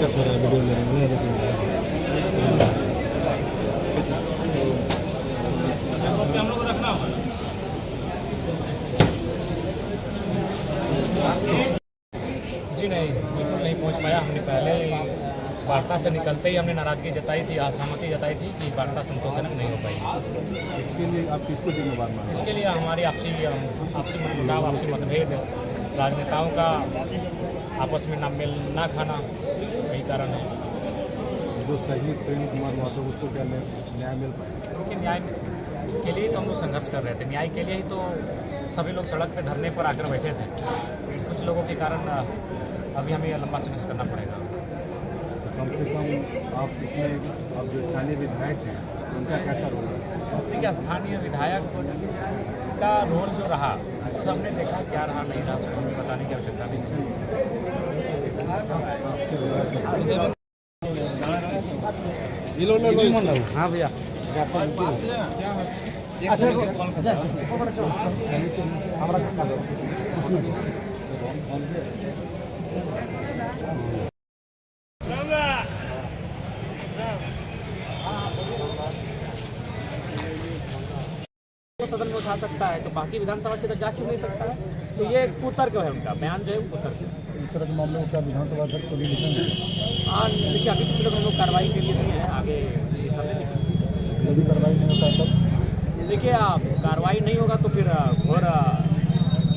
दिक्कत हो रहा है वीडियो लेने में। हम लोग रखना होगा जी। नहीं, बिल्कुल नहीं पहुंच पाया। हमने पहले वार्ता से निकलते ही हमने नाराजगी जताई थी, असहमति जताई थी कि वार्ता संतोषजनक नहीं हो पाई। इसके लिए आप किसको जिम्मेदार मानते हैं? इसके लिए हमारी आपसी मनमुटाव, आपसी मतभेद, राजनेताओं का आपस में ना मिल ना खाना, यही कारण है। जो शहीद प्रेम कुमार महतो उसको क्या न्याय मिल पाए? क्योंकि न्याय के लिए तो हम लोग संघर्ष कर रहे थे, न्याय के लिए ही तो सभी लोग सड़क पे धरने पर आकर बैठे थे। कुछ लोगों के कारण अभी हमें लंबा संघर्ष करना पड़ेगा। तो कम से कम आप इसमें अब जो स्थानीय विधायक हैं उनका कैसा रोल है? देखिए, स्थानीय विधायक का रोल जो रहा तो सबने देखा, क्या रहा नहीं रहा तो हमें बताने की आवश्यकता नहीं है। हाँ भैया, सदन में उठा सकता है तो बाकी विधानसभा क्षेत्र जा क्यों नहीं सकता है? तो ये कुतर्क है, उनका बयान जो है वो कुतर्क है। इस तरह के मामले में क्या विधानसभा अध्यक्ष को भी लिखेंगे? हाँ, देखिए अभी तो हम लोग कार्रवाई के लिए नहीं है, आगे ये सब लिखेंगे। यदि कार्रवाई नहीं होता तब? देखिए, कार्रवाई नहीं होगा तो फिर घोर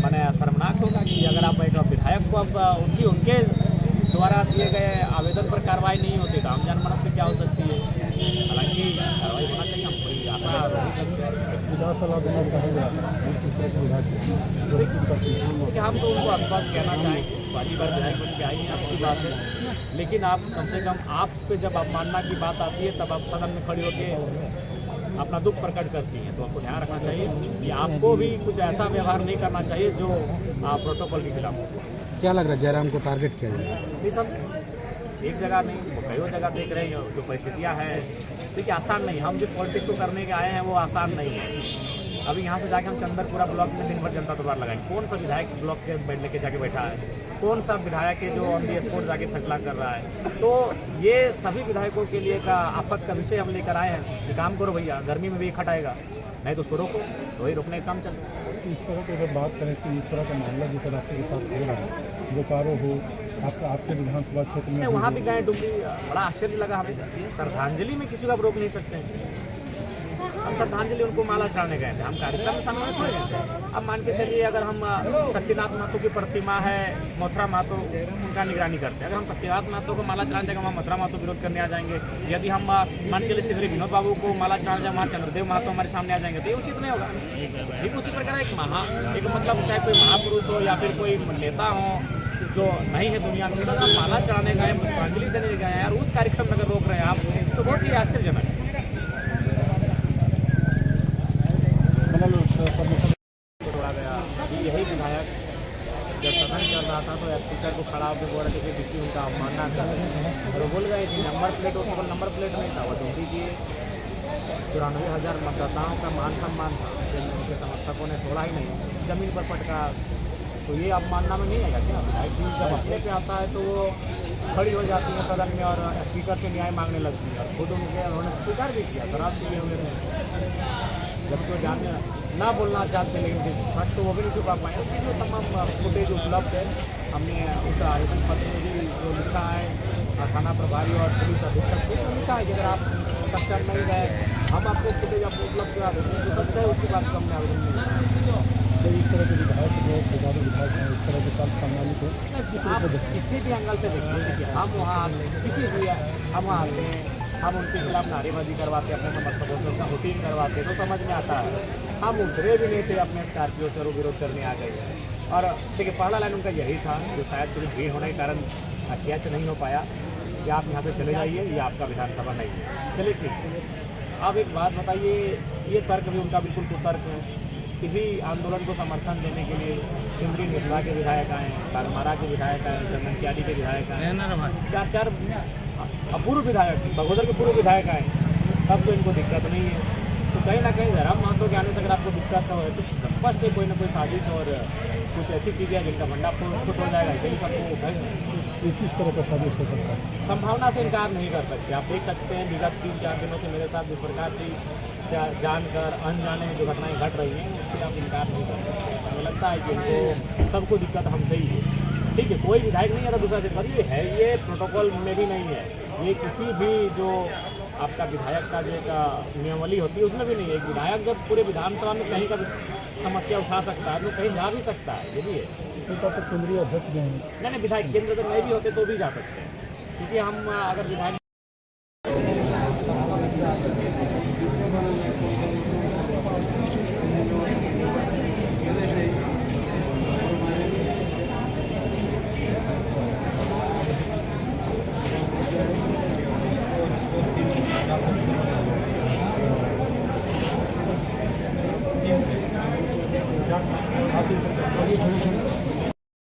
माने शर्मनाक होगा कि अगर आप एक विधायक को अब उनके द्वारा दिए गए आवेदन पर कार्रवाई नहीं होती तो आम जनमानस पे क्या हो सकती है। हालांकि कार्रवाई होना चाहिए, हम कोई आशा देखिए, हम तो उनको आसपास कहना चाहेंगे, पहली बार विधायक बन के आई हैं, अच्छी बात है, लेकिन आप कम से कम आप पे जब अवमानना की बात आती है तब आप सदन में खड़ी होकर अपना दुख प्रकट करती हैं, तो आपको ध्यान रखना चाहिए कि आपको भी कुछ ऐसा व्यवहार नहीं करना चाहिए जो प्रोटोकॉल के खिलाफ हो। क्या लग रहा है जयराम को टारगेट किया जाए? नहीं सब एक जगह नहीं, वो कई जगह देख रहे हैं जो परिस्थितियाँ हैं। देखिए, आसान नहीं, हम जिस पॉलिटिक्स को करने के आए हैं वो आसान नहीं है। अभी यहाँ से जाके हम चंदरपुरा ब्लॉक में दिन भर जनता दरबार लगाएंगे। कौन सा विधायक ब्लॉक के बेड लेके जाके बैठा है? कौन सा विधायक है जो ऑन दी स्पॉट जाके फैसला कर रहा है? तो ये सभी विधायकों के लिए का आफत का विषय हम लेकर आए हैं कि काम करो भैया, गर्मी में भी इकट्ठा आएगा, नहीं तो उसको रोको, तो वही रोकने का काम चल रहा है। इस तरह की अगर बात करें कि इस तरह का मामला जिस रास्ते के साथ हो रहा है, बोकारो हो, आपके विधानसभा क्षेत्र में वहाँ भी गए डुमरी, बड़ा आश्चर्य लगा हमें। श्रद्धांजलि में किसी को आप रोक नहीं सकते। हम श्रद्धांजलि उनको माला चढ़ाने गए थे, हम कार्यक्रम में शामिल नहीं गए थे। अब मान के चलिए, अगर हम सत्यनाथ महतो की प्रतिमा है, मथुरा महतो, उनका निगरानी करते हैं, अगर हम सत्यनाथ महतो को माला चढ़ाने जाएंगे, वहाँ मथुरा महतो विरोध करने आ जाएंगे। यदि हम मान के चलिए श्री विनोद बाबू को माला चढ़ाने जाए, वहाँ चंद्रदेव महतो हमारे सामने आ जाएंगे, तो ये उचित नहीं होगा। ठीक उसी प्रकार एक मतलब चाहे कोई महापुरुष हो या फिर कोई नेता हो जो नहीं है दुनिया में, तो माला चढ़ाने गए, पुष्पांजलि देने गए यार, उस कार्यक्रम में अगर रोक रहे हैं आप तो बहुत ही आश्चर्यजनक है। तोड़ा गया, यही विधायक जब सदन चल रहा था तो स्पीकर को खड़ा होकर बोल रहे थे कि उनका अवमानना कर रहे और वो बोल गए कि नंबर प्लेट, उसके ऊपर नंबर प्लेट नहीं था, वो ढूंढ दीजिए। 94,000 मतदाताओं का मान सम्मान था, उनके समर्थकों ने तोड़ा ही नहीं, जमीन पर पटका। तो ये अवमानना में नहीं आएगा क्या? विधायक जी जब अपने पे आता है तो वो खड़ी हो जाती है सदन में और स्पीकर से न्याय मांगने लगती है। खुद उन्होंने स्वीकार भी किया, शराब पिए हुए में, जबकि वो जानने ना बोलना चाहते, लेकिन सच तो वो भी नहीं छुपा पाए। उसकी जो तमाम फुटेज उपलब्ध है, हमने उस आवेदन पत्र में भी जो लिखा है थाना प्रभारी और पुलिस अधीक्षक को लिखा है कि अगर आप सच्चाई नहीं गए, हम आपको फुटेज आपको उपलब्ध करा देते हैं, जो सच है उसकी बात को हमने आवेदन में लिखा है। तो इस तरह के विधायक जो बेकारों विधायक हैं, इस तरह के साथ प्रणाली को आप किसी भी एंगल से देखिए, हम वहाँ किसी भी हम वहाँ आते हैं, हम उनके खिलाफ नारेबाजी करवाते, अपने समर्थकों से वोटिंग करवाते, तो समझ में आता है। हम उतरे भी नहीं थे अपने स्कॉर्पियो से, विरोध करने आ गए। और देखिए, पहला लाइन उनका यही था, जो शायद थोड़ी भीड़ होने के कारण कैच नहीं हो पाया कि आप यहाँ से चले जाइए, ये आपका विधानसभा नहीं है। चलिए ठीक, अब एक बात बताइए, ये तर्क भी उनका बिल्कुल कुतर्क है। किसी आंदोलन को समर्थन देने के लिए सिमरी निर्मला के विधायक आए, कालमारा के विधायक आए, चंदन क्यारी के विधायक आए, चार अपूर्व विधायक, बगोदर के पूर्व विधायक आए, तब तो इनको दिक्कत नहीं है। तो कहीं ना कहीं जयराम महतो के आने से अगर आपको दिक्कत हो तो स्पष्ट कोई ना कोई साजिश और कुछ ऐसी चीज़ें हैं जिनका भंडा फुट हो जाएगा, इसलिए सबको ये किस तरह का साजिश हो सकता है? संभावना से इनकार नहीं कर सकते। आप देख सकते हैं विगत 3-4 दिनों से मेरे साथ जिस प्रकार की जानकर अनजाने जो घटनाएं घट रही हैं उससे आप इनकार नहीं कर सकते। हमें लगता है कि इनको सबको दिक्कत हमसे ही है। ठीक है, कोई विधायक नहीं है दूसरा से ये है, ये प्रोटोकॉल में भी नहीं है, ये किसी भी जो आपका विधायक का जो एक नियमावली होती है उसमें भी नहीं है। एक विधायक जब पूरे विधानसभा में कहीं का समस्या उठा सकता है तो कहीं जा भी सकता है, ये भी है। तो केंद्रीय अध्यक्ष जो हैं, नहीं, विधायक केंद्र में नहीं भी होते तो भी जा सकते हैं, क्योंकि हम अगर विधायक